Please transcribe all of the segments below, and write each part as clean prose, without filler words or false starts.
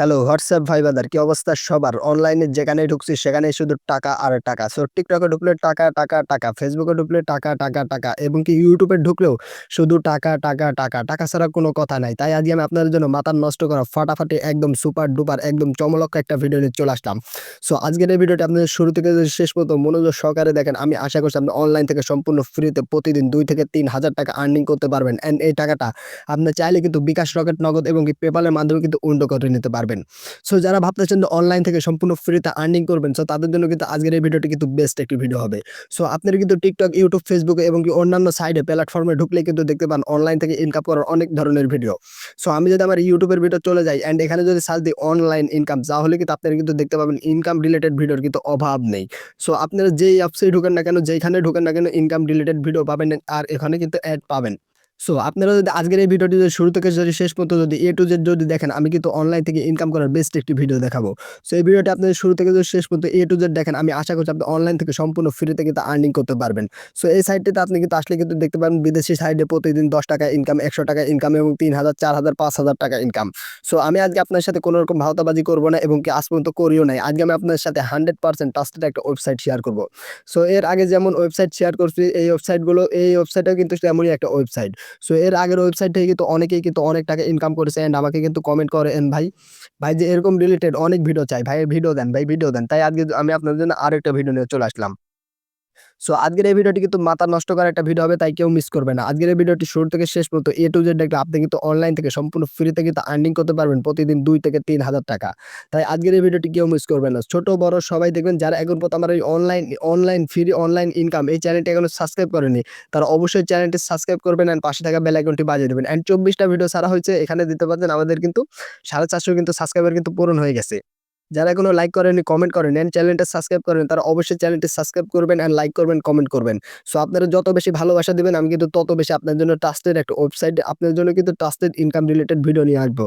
Hello WhatsApp ভাই brother কি অবস্থা সবার? অনলাইনে যেখানেই ঢুকছি সেখানেই শুধু টাকা আর টাকা। সো টিকটকে ঢুকলে টাকা, টাকা, টাকা। ফেসবুকে ঢুকলে টাকা, টাকা, টাকা এবং কি ইউটিউবে ঢুকলেও শুধু টাকা, টাকা, টাকা। টাকা ছাড়া কোনো কথা নাই। তাই আজকে আমি আপনাদের জন্য মাথা নষ্ট করা ফাটাফাটি একদম সুপার ডুপার একদম চমৎকার একটা ভিডিও নিয়ে চলে আসলাম। সো আজকের এই ভিডিওটি আপনাদের শুরু থেকে যদি শেষ পর্যন্ত মনোযোগ সহকারে দেখেন, আমি আশা করছি আপনি অনলাইন থেকে সম্পূর্ণ ফ্রিতে প্রতিদিন ২ থেকে ৩,০০০ টাকা আর্নিং করতে পারবেন। অ্যান্ড এই টাকাটা আপনি চাইলে কিন্তু বিকাশ, রকেট, নগদ এবং কি পেপালের মাধ্যমে কিন্তু উইথড্র করে নিতে পারবেন। সো যারা ভাবতেছেন যে অনলাইন থেকে সম্পূর্ণ ফ্রিতে আর্নিং করবেন, সো তাদের জন্য কিন্তু আজকের এই ভিডিওটি কিন্তু বেস্ট একটি ভিডিও হবে। সো আপনারা কিন্তু TikTok, YouTube, Facebook এবং কি অন্যান্য সাইডে প্ল্যাটফর্মে ঢুকলে কিন্তু দেখতে পান অনলাইন থেকে ইনকাম করার অনেক ধরনের ভিডিও। সো আমি যদি আমার YouTube এর ভিডিও চলে যাই অ্যান্ড এখানে যদি সার্চ দিই অনলাইন ইনকাম, তাহলে কিন্তু আপনারা কিন্তু দেখতে পাবেন ইনকাম রিলেটেড ভিডিওর কিন্তু অভাব নেই। সো আপনারা যেই অ্যাপসেই ঢোকেন না কেন, যেইখানে ঢোকেন না কেন ইনকাম রিলেটেড ভিডিও পাবেন আর এখানে কিন্তু অ্যাড পাবেন। সো আপনারা যদি আজকের এই ভিডিওটি যদি শুরু থেকে যদি শেষ পর্যন্ত যদি A to Z যদি দেখেন, আমি কিন্তু অনলাইন থেকে ইনকাম করার বেস্ট একটি ভিডিও দেখাবো। সো এই ভিডিওটি আপনাদের শুরু থেকে যদি শেষ পর্যন্ত A to Z দেখেন, আমি আশা করছি আপনি অনলাইন থেকে সম্পূর্ণ ফ্রিতে কিন্তু আর্নিং করতে পারবেন। সো এই সাইটটিতে আপনি কিন্তু আসলে কিন্তু দেখতে পাবেন বিদেশি সাইডে প্রতিদিন ৳১০ ইনকাম, ৳১০০ ইনকাম এবং ৩,০০০, ৪,০০০, ৳৫,০০০ ইনকাম। সো আমি আজকে আপনার সাথে কোনো রকম ভাওতাবাজি করব না এবং কি আজ পর্যন্ত করিও নাই। আজকে আমি আপনার সাথে 100% ট্রাস্টেড একটা ওয়েবসাইট শেয়ার করব। সো এর আগে যেমন ওয়েবসাইট শেয়ার করছি, এই ওয়েবসাইটেও কিন্তু তেমনই একটা ওয়েবসাইট। সো এর আগের ওয়েবসাইট থেকে কিন্তু অনেকেই কিন্তু অনেক টাকা ইনকাম করেছে অ্যান্ড আমাকে কিন্তু কমেন্ট করেন, ভাই যে এরকম রিলেটেড অনেক ভিডিও চাই। ভাই ভিডিও দেন, ভাই ভিডিও দেন। তাই আজকে আমি আপনাদের জন্য আরেকটা ভিডিও নিয়ে চলে আসলাম। সো আজকের এই ভিডিওটি কিন্তু মাথা নষ্ট করা একটা ভিডিও হবে, তাই কেউ মিস করবে না। আজকের এই ভিডিওটি শুরু থেকে শেষ পর্যন্ত A to Z দেখলে আপনি কিন্তু অনলাইন থেকে সম্পূর্ণ ফ্রিতে কিন্তু আর্নিং করতে পারবেন প্রতিদিন ২ থেকে ৩,০০০ টাকা। তাই আজকের এই ভিডিওটি কেউ মিস করবেন না। ছোট বড় সবাই দেখবেন, যারা এখন পর্যন্ত আমার এই অনলাইন ইনকাম এই চ্যানেলটি এখনো সাবস্ক্রাইব করেনি, তারা অবশ্যই চ্যানেলটি সাবস্ক্রাইব করবেন অ্যান্ড পাশে থাকা বেল আইকনটি বাজিয়ে দিবেন। অ্যান্ড ২৪ টা ভিডিও ছাড়া হয়েছে, এখানে দিতে পারছেন আমাদের কিন্তু ৪৫০ কিন্তু সাবস্ক্রাইবার কিন্তু পূরণ হয়ে গেছে। যারা এখনো লাইক করেননি, কমেন্ট করেন এন্ড চ্যানেলটা সাবস্ক্রাইব করেন, তারা অবশ্যই চ্যানেলটি সাবস্ক্রাইব করবেন এন্ড লাইক করবেন, কমেন্ট করবেন। সো আপনারা যত বেশি ভালোবাসা দিবেন, আমি কিন্তু তত বেশি আপনার জন্য ট্রাস্টেড একটা ওয়েবসাইট, আপনার জন্য কিন্তু ট্রাস্টেড ইনকাম রিলেটেড ভিডিও নিয়ে আসবো।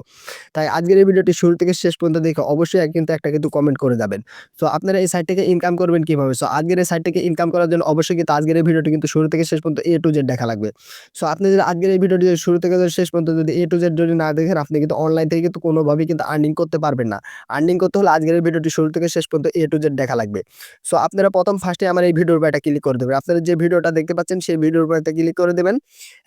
তাই আজকের এই ভিডিওটি শুরু থেকে শেষ পর্যন্ত দেখে অবশ্যই একটা কিন্তু কমেন্ট করে যাবেন। সো আপনারা এই সাইট থেকে ইনকাম করবেন কিভাবে? সো আজকের এই সাইট থেকে ইনকাম করার জন্য অবশ্যই কিন্তু আজকের এই ভিডিওটি কিন্তু শুরু থেকে শেষ পর্যন্ত A to Z দেখা লাগবে। সো আপনি যদি আজকের এই ভিডিওটি যদি শুরু থেকে যদি শেষ পর্যন্ত যদি A to Z যদি না দেখেন, আপনি কিন্তু অনলাইন থেকে কিন্তু কোনোভাবেই কিন্তু আর্নিং করতে পারবেন না। আর্নিং করতে হলে আজকের এই ভিডিওটি শুরু থেকে শেষ পর্যন্ত A to Z দেখা লাগবে। সো আপনারা প্রথম ফার্স্টে আমার এই ভিডিওর উপর একটা ক্লিক করে দেবেন। আপনারা যে ভিডিওটা দেখতে পাচ্ছেন সেই ভিডিওর উপর একটা ক্লিক করে দেবেন।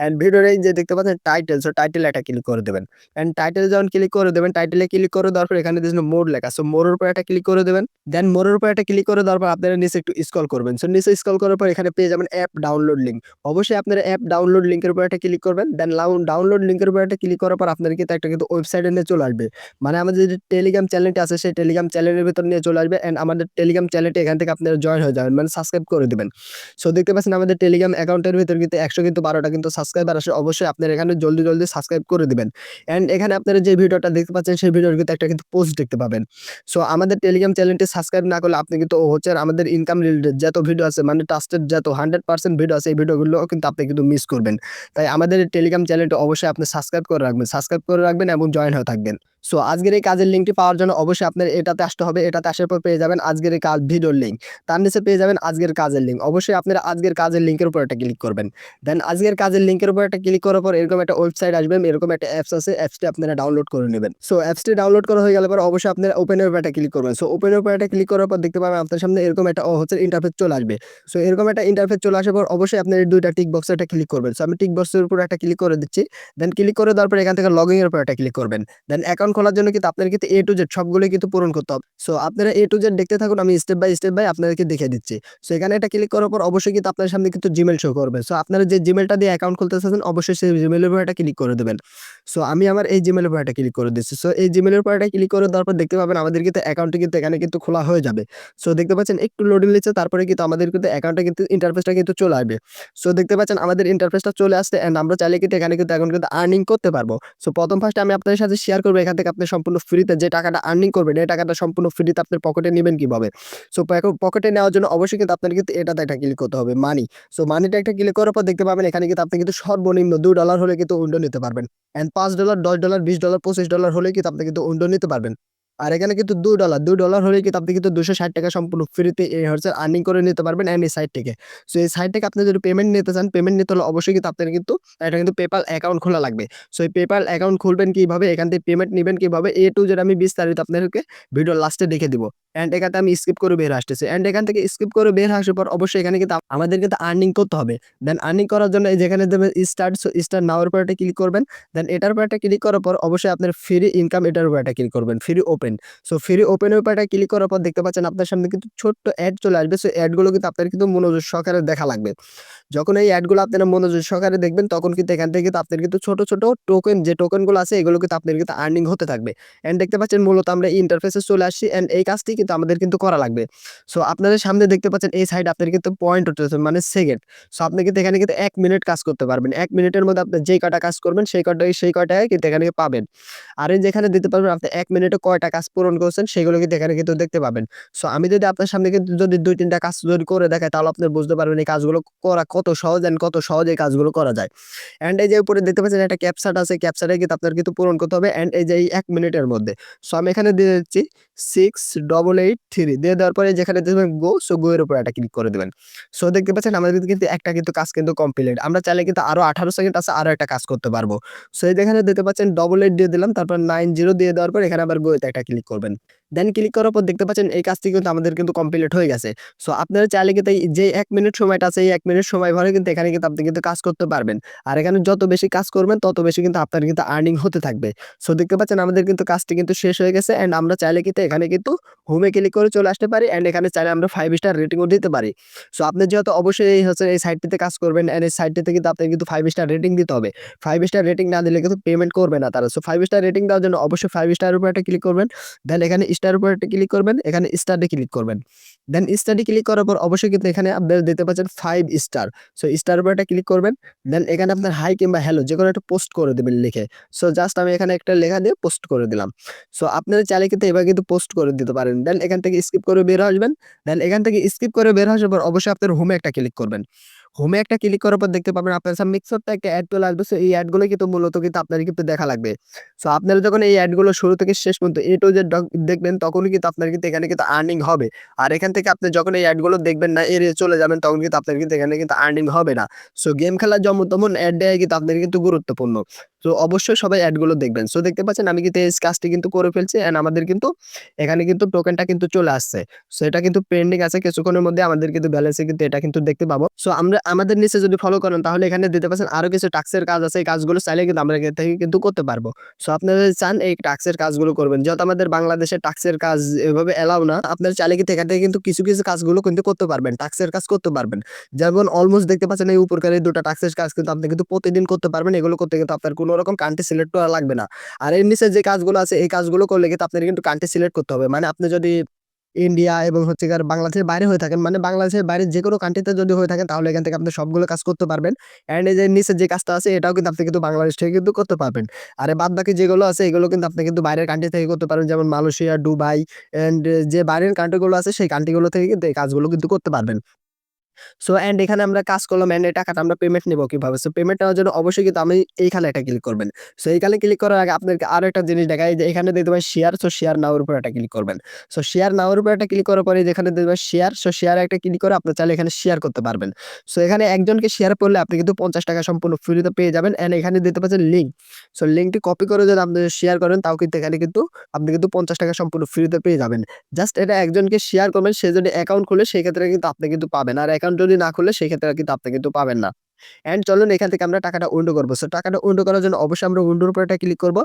অ্যান্ড ভিডিওর এই যে দেখতে পাচ্ছেন টাইটেল, সো টাইটেলে একটা ক্লিক করে দেবেন। অ্যান্ড টাইটেলে যখন ক্লিক করে দেবেন, টাইটেলে ক্লিক করে দেওয়ার পর এখানে দেখছেন মোর লেখা। সো মোরের উপর একটা ক্লিক করে দেবেন। দেন মোরের উপর একটা ক্লিক করে দেওয়ার পর আপনারা নিচে একটু স্ক্রল করবেন। সো নিচে স্ক্রল করার পর এখানে পেয়ে যাবেন অ্যাপ ডাউনলোড লিঙ্ক। অবশ্যই আপনারা অ্যাপ ডাউনলোড লিঙ্কের উপর একটা ক্লিক করবেন। দেন ডাউনলোড লিঙ্কের উপর একটা ক্লিক করার পর আপনারা কিন্তু একটা কিন্তু ওয়েবসাইটে নিয়ে চলে আসবে। মানে আমাদের যে টেলিগ্রাম চ্যানেলটি আছে সেই টেলিগ্রাম চ্যানেলের ভিতর নিয়ে চলে আসবে অ্যান্ড আমাদের টেলিগ্রাম চ্যানেলটি এখান থেকে আপনারা জয়েন হয়ে যাবেন, মানে সাবস্ক্রাইব করে দিবেন। সো দেখতে পাচ্ছেন আমাদের টেলিগ্রাম অ্যাকাউন্টের ভিতর কিন্তু ১১২টা কিন্তু সাবস্ক্রাইবার আসে। অবশ্যই আপনারা এখানে জলদি সাবস্ক্রাইব করে দিবেন। অ্যান্ড এখানে আপনারা যে ভিডিওটা দেখতে পাচ্ছেন সেই ভিডিওর কিন্তু একটা কিন্তু পোস্ট দেখতে পাবেন। সো আমাদের টেলিগ্রাম চ্যানেলটি সাবস্ক্রাইব না করলে আপনি কিন্তু হচ্ছে আমাদের ইনকাম রিলেটেড যত ভিডিও আছে, মানে ট্রাস্টেড যত 100% ভিডিও আছে, এই ভিডিওগুলো কিন্তু আপনি কিন্তু মিস করবেন। তাই আমাদের এই টেলিগ্রাম চ্যানেলটি অবশ্যই আপনি সাবস্ক্রাইব করে রাখবেন এবং জয়েন হয়ে থাকবেন। সো আজকের এই কাজের লিঙ্কটি পাওয়ার জন্য অবশ্যই আপনার এটাতে আসতে হবে। এটাতে আসার পর পেয়ে যাবেন আজকের এই ভিডিওর লিঙ্ক। তার নিচে পেয়ে যাবেন আজকের কাজের লিঙ্ক। অবশ্যই আপনারা আজকের কাজের লিঙ্কের উপর একটা ক্লিক করবেন। দেন আজকের কাজের লিঙ্কের উপর একটা ক্লিক করার পর এরকম একটা ওয়েবসাইট আসবে, এরকম একটা অ্যাপস আছে, অ্যাপসটি আপনারা ডাউনলোড করে নেবেন। সো অ্যাপসটি ডাউনলোড করা হয়ে গেলে পর অবশ্যই আপনারা ওপেনের উপর একটা ক্লিক করবেন। সো ওপেনের উপর একটা ক্লিক করার পর দেখতে পাবেন আপনার সামনে এরকম একটা হচ্ছে ইন্টারফেস চলে আসবে। সো এরকম একটা ইন্টারফেস চলে আসার পর অবশ্যই আপনার এই দুইটা টিক বক্সে একটা ক্লিক করবেন। সো আমি টিক বক্সের উপর একটা ক্লিক করে দিচ্ছি। দেন ক্লিক করে দেওয়ার পর এখান থেকে লগইন এর উপর একটা ক্লিক করবেন। দেন অ্যাকাউন্ট খোলার জন্য কিন্তু আপনার কিন্তু A to Z সবগুলোই কিন্তু পূরণ করতে হবে। সো আপনারা A to Z দেখতে থাকুন, আমি স্টেপ বাই স্টেপ আপনাদেরকে দেখিয়ে দিচ্ছি। সো এখানে একটা ক্লিক করার পর অবশ্যই কিন্তু আপনার সামনে কিন্তু জিমেইল শো করবে। সো আপনারা যে জিমেইলটা দিয়ে অ্যাকাউন্ট খুলতে চাচ্ছেন অবশ্যই সেই জিমেইলের উপর একটা ক্লিক করে দেবেন। সো আমি আমার এই জিমেইলের উপর একটা ক্লিক করে দিচ্ছি। সো এই জিমেইলের উপর একটা ক্লিক করে দেওয়ার পর দেখতে পাবেন আমাদের কিন্তু অ্যাকাউন্টটি কিন্তু এখানে কিন্তু খোলা হয়ে যাবে। সো দেখতে পাচ্ছেন একটু লোডিং নিচ্ছে, তারপরে কিন্তু আমাদের কিন্তু অ্যাকাউন্টে কিন্তু ইন্টারফেসটা কিন্তু চলে আসবে। সো দেখতে পাচ্ছেন আমাদের ইন্টারফেসটা চলে আসছে অ্যান্ড আমরা চাইলে কিন্তু এখানে কিন্তু এখন কিন্তু আর্নিং করতে পারবো। সো প্রথম ফার্স্টে আমি আপনাদের সাথে শেয়ার করব এখান থেকে আপনি সম্পূর্ণ ফ্রিতে যে টাকাটা আর্নিং করবেন, এই টাকাটা সম্পূর্ণ ফ্রিতে আপনার পকেটে নিবেন কিভাবে। সো পকেটে নেওয়ার জন্য অবশ্যই কিন্তু আপনার কিন্তু এটাতে একটা ক্লিক করতে হবে, মানি। সো মানিটা একটা ক্লিক করার পর দেখতে পাবেন এখানে কিন্তু আপনি কিন্তু সর্বনিম্ন $2 হলে কিন্তু উইন্ডো নিতে পারবেন। অ্যান্ড $5, $10, $20, $25 হলে কিন্তু আপনি কিন্তু উইন্ডো নিতে পারবেন। আর এখানে কিন্তু $2 হলেই কিন্তু আপনি কিন্তু ৳260 সম্পূর্ণ ফ্রিতে এই হচ্ছে আর্নিং করে নিতে পারবেন এই সাইট থেকে। সো এই সাইট থেকে আপনি যদি পেমেন্ট নিতে চান, পেমেন্ট নিতে হলে অবশ্যই কিন্তু আপনার কিন্তু এটা কিন্তু PayPal অ্যাকাউন্ট খোলা লাগবে। সো এই PayPal অ্যাকাউন্ট খুলবেন কিভাবে, এখান থেকে পেমেন্ট নিবেন কিভাবে, A to Z আমি বিস্তারিত আপনাদেরকে ভিডিওর লাস্টে দেখিয়ে দিব। অ্যান্ড এখানে আমি স্কিপ করে বের আসতেছি। অ্যান্ড এখান থেকে স্কিপ করে বের আসার পর অবশ্যই এখানে কিন্তু আমাদের কিন্তু আর্নিং করতে হবে। দেন আর্নিং করার জন্য এই যেখানে দেবেন স্টার্ট, সো স্টার্ট নাও এর উপর একটা ক্লিক করবেন। দেন এটার উপর একটা ক্লিক করার পর অবশ্যই আপনার ফ্রি ইনকাম এটার উপর একটা ক্লিক করবেন, free open. So free open এর উপর একটা ক্লিক করার পর দেখতে পাচ্ছেন আপনার সামনে কিন্তু ছোট্ট অ্যাড চলে আসবে। সো অ্যাড গুলো কিন্তু আপনার কিন্তু মনোযোগ সহকারে দেখা লাগবে। যখন এই অ্যাড গুলো আপনারা মনোযোগ সহকারে দেখবেন তখন কিন্তু এখান থেকে কিন্তু আপনার কিন্তু ছোট, ছোট টোকেন, যে টোকেন গুলো আছে এগুলো কিন্তু আপনার কিন্তু আর্নিং হতে থাকবে। অ্যান্ড দেখতে পাচ্ছেন মূলত আমরা ইন্টারফেসে চলে আসছি অ্যান্ড এই কাজটি কিন্তু আমাদের কিন্তু করা লাগবে। সো আপনাদের সামনে দেখতে পাচ্ছেন এই সাইড আপনার কিন্তু পয়েন্ট উঠতেছে মানে সেকেন্ড। সো আপনি কিন্তু এখানে কিন্তু ১ মিনিট কাজ করতে পারবেন। ১ মিনিটের মধ্যে আপনি যেই কয়টা কাজ করবেন সেই কয়টায় কিন্তু এখানে পাবেন। আর এই যেখানে দিতে পারবেন আপনি ১ মিনিটে কয়টা কাজ পূরণ করছেন সেগুলো কিন্তু এখানে কিন্তু দেখতে পাবেন। সো আমি যদি আপনার সামনে কিন্তু যদি ২-৩ টা কাজ যদি করে দেখাই তাহলে আপনি বুঝতে পারবেন এই কাজগুলো করা কত সহজ এন্ড কত সহজে এই কাজগুলো করা যায়। অ্যান্ড এই যে উপরে দেখতে পাচ্ছেন একটা ক্যাপচাট আছে, ক্যাপচাটে কিন্তু আপনার কিন্তু পূরণ করতে হবে অ্যান্ড এই যে এই ১ মিনিটের মধ্যে। সো আমি এখানে দিয়ে দিচ্ছি 6883 দিয়ে দেওয়ার পরে যেখানে দেখবেন গো, সো গো এর উপর একটা ক্লিক করে দিবেন। সো দেখতে পাচ্ছেন আমাদের কিন্তু একটা কিন্তু কাজ কিন্তু কমপ্লিট। আমরা চাইলে কিন্তু আরো 18 সেকেন্ড আছে আরো একটা কাজ করতে পারবো। সো এই যেখানে দেখতে পাচ্ছেন 88 দিয়ে দিলাম, তারপর 90 দিয়ে দেওয়ার পর এখানে আবার গো তে একটা ক্লিক করবেন। দেন ক্লিক করার পর দেখতে পাচ্ছেন এই কাজটি কিন্তু আমাদের কিন্তু কমপ্লিট হয়ে গেছে। সো আপনারা চাইলে কিন্তু এই যে ১ মিনিট সময়টা আছে এই ১ মিনিট সময় ভরে কিন্তু এখানে কিন্তু আপনি কিন্তু কাজ করতে পারবেন। আর এখানে যত বেশি কাজ করবেন তত বেশি কিন্তু আপনার কিন্তু আর্নিং হতে থাকবে। সো দেখতে পাচ্ছেন আমাদের কিন্তু কাজটি কিন্তু শেষ হয়ে গেছে অ্যান্ড আমরা চাইলে কিন্তু এখানে কিন্তু হোমে ক্লিক করে চলে আসতে পারি অ্যান্ড এখানে চাইলে আমরা 5 স্টার রেটিংও দিতে পারি। সো আপনি যেহেতু অবশ্যই এই হচ্ছে এই সাইটটিতে কাজ করবেন অ্যান্ড এই সাইটটিতে কিন্তু আপনার কিন্তু 5 স্টার রেটিং দিতে হবে। 5 স্টার রেটিং না দিলে কিন্তু পেমেন্ট করবে না তারা। সো 5 স্টার রেটিং দেওয়ার জন্য অবশ্যই 5 স্টারের উপর একটা ক্লিক করবেন। দেন এখানে স্টারের উপর একটা ক্লিক করবেন, এখানে স্টারে ক্লিক করবেন। দেন স্টারে ক্লিক করার পর অবশ্যই কিন্তু এখানে আপনারা দেখতে পাচ্ছেন 5 স্টার। সো স্টারের উপর একটা ক্লিক করবেন। দেন এখানে আপনার হাই কিংবা হ্যালো যেকোনো একটা পোস্ট করে দিবেন লিখে। সো জাস্ট আমি এখানে একটা লেখা দিয়ে পোস্ট করে দিলাম। সো আপনারা চাইলে কিন্তু এভাবে কিন্তু পোস্ট করে দিতে পারেন। দেন এখান থেকে স্কিপ করে বের আসবেন। দেন এখান থেকে স্কিপ করে বের আসার পর অবশ্যই আপনার হোমে একটা ক্লিক করবেন। হোমে একটা ক্লিক করার পর দেখতে পাবেন আপনার সামনে ছোট্ট একটা অ্যাড চলে আসবে। সো এই অ্যাড গুলো কিন্তু মূলত কিন্তু আপনার কিন্তু দেখা লাগবে। সো আপনারা যখন এই অ্যাড গুলো শুরু থেকে শেষ পর্যন্ত A to Z দেখবেন তখনই কিন্তু আপনার কিন্তু এখানে কিন্তু আর্নিং হবে। আর এখান থেকে আপনি যখন এই অ্যাড গুলো দেখবেন না, এড়িয়ে চলে যাবেন তখন কিন্তু আপনার কিন্তু এখানে কিন্তু আর্নিং হবে না। সো গেম খেলার যেমন অ্যাড দেয়া কিন্তু আপনার কিন্তু গুরুত্বপূর্ণ। তো অবশ্যই সবাই অ্যাড গুলো দেখবেন। সো দেখতে পাচ্ছেন আমি কিন্তু এই কাজটি কিন্তু করে ফেলছি অ্যান্ড আমাদের কিন্তু এখানে কিন্তু টোকেনটা কিন্তু চলে আসছে। সো এটা কিন্তু পেন্ডিং আছে, কিছুক্ষণের মধ্যে আমাদের কিন্তু ব্যালেন্সে কিন্তু এটা কিন্তু দেখতে পাবো। সো আমরা আমাদের নিচে যদি ফলো করেন তাহলে এখানে দিতে পাচ্ছেন আরো কিছু টাস্কের কাজ আছে। এই কাজগুলো চাইলে কিন্তু আমরা এখান থেকে কিন্তু করতে পারবো। সো আপনারা যদি চান এই টাস্কের কাজগুলো করবেন। যেহেতু আমাদের বাংলাদেশে টাস্কের কাজ এভাবে এলাও না। আপনারা চাইলে কিন্তু এখান থেকে কিন্তু কিছু, কিছু কাজগুলো কিন্তু করতে পারবেন। টাস্কের কাজ করতে পারবেন। যেমন অলমোস্ট দেখতে পাচ্ছেন এই উপরকার এই ২ টা টাস্কের কাজ কিন্তু আপনি কিন্তু প্রতিদিন করতে পারবেন। এগুলো করতে কিন্তু আপনার কোন রকম কান্ট্রি সিলেক্ট করা লাগবে না। আর এর নিচে যে কাজগুলো আছে এই কাজগুলো করলে কিন্তু আপনার কিন্তু কান্ট্রি সিলেক্ট করতে হবে। মানে আপনি যদি ইন্ডিয়া এবং হচ্ছে গিয়ে বাংলাদেশের বাইরে হয়ে থাকেন, মানে বাংলাদেশের বাইরে যেকোনো কান্ট্রিতে যদি হয়ে থাকেন তাহলে এখান থেকে আপনি সবগুলো কাজ করতে পারবেন। অ্যান্ড এই যে নিচের যে কাজটা আছে এটাও কিন্তু আপনি কিন্তু বাংলাদেশ থেকে কিন্তু করতে পারবেন। আর বাদবাকি যেগুলো আছে এগুলো কিন্তু আপনি কিন্তু বাইরের কান্ট্রি থেকে করতে পারবেন। যেমন মালয়েশিয়া, দুবাই অ্যান্ড যে বাইরের কান্ট্রি গুলো আছে সেই কান্ট্রি গুলো থেকে কিন্তু এই কাজগুলো কিন্তু করতে পারবেন। সো অ্যান্ড এখানে আমরা কাজ করলাম অ্যান্ড এই টাকাটা আমরা পেমেন্ট নিব কিভাবে? সো পেমেন্ট নেওয়ার জন্য অবশ্যই কিন্তু আমি এইখানে একটা ক্লিক করবেন। সো এইখানে ক্লিক করার আগে আপনাদেরকে আরো একটা জিনিস দেখাই যে এখানে দেখতে পাবেন শেয়ার, সো শেয়ার নাও এর উপর একটা ক্লিক করবেন। সো শেয়ার নাও এর উপর একটা ক্লিক করার পরে যেখানে দেখবেন শেয়ার, সো শেয়ারে একটা ক্লিক করে আপনি চাইলে এখানে শেয়ার করতে পারবেন। সো এখানে একজনকে শেয়ার করলে আপনি কিন্তু ৳৫০ সম্পূর্ণ ফ্রিতে পেয়ে যাবেন অ্যান্ড এখানে দেখতে পাচ্ছেন লিঙ্ক। সো লিঙ্কটি কপি করে যদি আপনি শেয়ার করেন তাও কিন্তু এখানে কিন্তু আপনি কিন্তু ৳৫০ সম্পূর্ণ ফ্রিতে পেয়ে যাবেন। জাস্ট এটা একজনকে শেয়ার করবেন, সে যদি অ্যাকাউন্ট খোলে সেক্ষেত্রে কিন্তু আপনি কিন্তু পাবেন। আর অ্যাকাউন্ট যদি না খুলে সেক্ষেত্রে কিন্তু আপনি কিন্তু পাবেন না। অ্যান্ড চলুন এখান থেকে আমরা টাকাটা উইথড্র করব। সো টাকাটা উইথড্র করার জন্য অবশ্যই আমরা উইন্ডোর উপর একটা ক্লিক করব।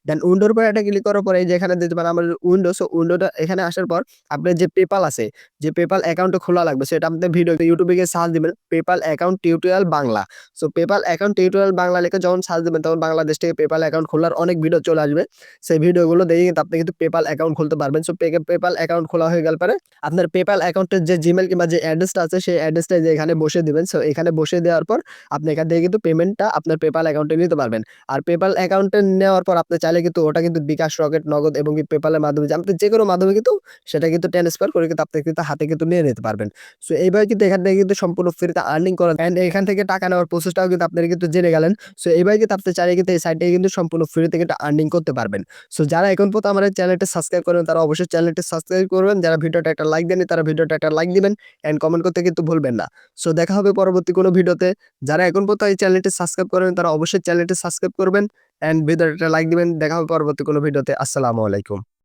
দেন উইন্ডোর উপর একটা ক্লিক করার পরে এই যে এখানে দেখতে পারেন আমাদের উইন্ডো, সো উইন্ডোটা এখানে আসার পর আপনার যে পেপাল আছে, যে পেপাল অ্যাকাউন্টটা খোলা লাগবে সেটা আপনার ভিডিও ইউটিউবে গিয়ে সার্চ দিবেন PayPal account tutorial Bangla. So PayPal account tutorial Bangla লিখে যখন সার্চ দিবেন তখন বাংলাদেশ থেকে পেপাল অ্যাকাউন্ট খোলার অনেক ভিডিও চলে আসবে। সেই ভিডিওগুলো দেখে কিন্তু আপনি কিন্তু পেপাল অ্যাকাউন্ট খুলতে পারবেন। সো পেপাল অ্যাকাউন্ট খোলা হয়ে গেল পরে আপনার পেপাল অ্যাকাউন্টের যে জিমেইল কিংবা যে অ্যাড্রেসটা আছে সেই অ্যাড্রেসটা যে এখানে বসিয়ে দিবেন। সো এখানে বসিয়ে দেওয়ার পর পর আপনি এখান থেকে কিন্তু পেমেন্টটা আপনার PayPal অ্যাকাউন্টে নিতে পারবেন। আর PayPal অ্যাকাউন্টে নেওয়ার পর আপনি চাইলে কিন্তু ওটা কিন্তু বিকাশ, রকেট, নগদ এবং কি PayPal এর মাধ্যমে আপনি যেকোনো মাধ্যমে কিন্তু সেটা কিন্তু ট্রান্সফার করে কিন্তু আপনি কিন্তু হাতে কিন্তু নিয়ে নিতে পারবেন। সো এইভাবে কিন্তু এখান থেকে কিন্তু সম্পূর্ণ ফ্রিতে আর্নিং করা এন্ড এখান থেকে টাকা নেওয়ার প্রসেসটাও কিন্তু আপনারা কিন্তু জেনে গেলেন। সো এইভাবে কিন্তু আপনি চাইলে কিন্তু এই সাইট থেকে কিন্তু সম্পূর্ণ ফ্রিতে কিন্তু আর্নিং করতে পারবেন। সো যারা এখন পর্যন্ত আমার এই চ্যানেলটি সাবস্ক্রাইব করেন তারা অবশ্যই চ্যানেলটি সাবস্ক্রাইব করবেন। যারা ভিডিওটা একটা লাইক দেননি তারা ভিডিওটা একটা লাইক দিবেন এন্ড কমেন্ট করতে কিন্তু ভুলবেন না। সো দেখা হবে পরবর্তী কোনো ভিডিওতে। যারা এখন পর্যন্ত এই চ্যানেলটি সাবস্ক্রাইব করেন তারা অবশ্যই চ্যানেলটি সাবস্ক্রাইব করবেন এন্ড ভিডিওটা একটা লাইক দিবেন। দেখা হবে পরবর্তী কোনো ভিডিওতে। আসসালামু আলাইকুম।